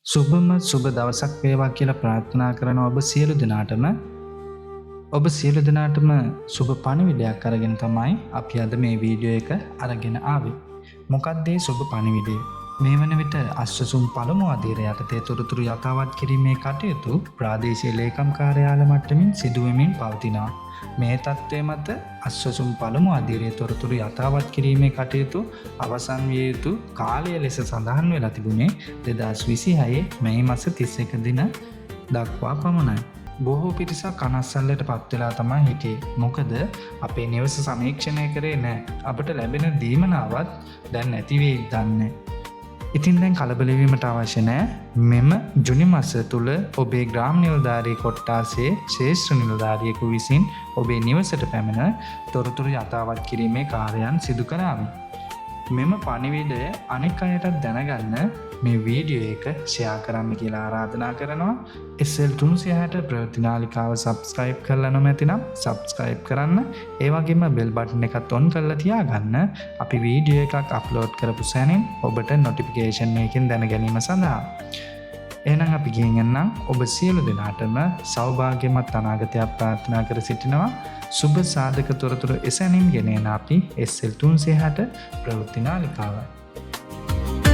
සුබම සුබ දවසක් වේවා කියලා ප්‍රාර්ථනා කරන ඔබ සියලු දෙනාටම සුබ පණිවිඩයක් අරගෙන තමයි අපි අද මේ වීඩියෝ එක අරගෙන ආවේ. මොකක්ද මේ සුබ පණිවිඩය? මේ වන විට අශ්වසුම් පළමු අධීරය යටතේ තොරතුරු යථාවත් කිරීමේ කටයුතු ප්‍රාදේශීය ලේකම් කාර්යාල මට්ටමින් සිදුවෙමින් පවතිනවා. මේ තත්ත්වය මත අශ්වසුම් පළමු අධීරයේ තොරතුරු යථාවත් කිරීමේ කටයුතු අවසන් විය යුතු කාලය ලෙස සඳහන් වෙලා තිබුණේ 2026 මැයි මාස 31 දින දක්වා පමණයි. බොහෝ පිරිසක් කනස්සල්ලට පත් වෙලා තමයි හිටියේ. මොකද අපේ නිවස සමීක්ෂණය කරේ නැහැ. අපට ලැබෙන දීමනාවත් දැන් නැති වෙයි දන්නේ. ඉතින් දැන් කලබල වීමට අවශ්‍ය නැහැ. මෙම ජුනි මාස තුල ඔබේ ග්‍රාම නිලධාරී කොට්ටාසේ ශ්‍රේෂ්ඨ නිලධාරියෙකු විසින් ඔබේ නිවසට පැමිණ තොරතුරු යථාවත් කිරීමේ කාර්යයන් සිදු කරાવી. මෙම පණිවිඩය අනෙක් අයටත් දැනගන්න මේ වීඩියෝ එක ෂෙයා කරන්න කියලා ආරාධනා කරනවා. SL 360 ප්‍රවෘත්ති නාලිකාව subscribe කරලා නැතිනම් subscribe කරන්න. ඒ වගේම bell button එකත් on කරලා තියාගන්න. අපි වීඩියෝ එකක් upload කරපු සැනින් ඔබට notification එකකින් දැන ගැනීම සඳහා. එහෙනම් අපි ගිහින් යන්නම්. ඔබ සියලු දෙනාටම සෞභාග්‍යමත් අනාගතයක් ප්‍රාර්ථනා කර සිටිනවා. සුබ සාධක තොරතුරු එසැනින් ගෙන එන අපි SL 360 ප්‍රවෘත්ති නාලිකාව.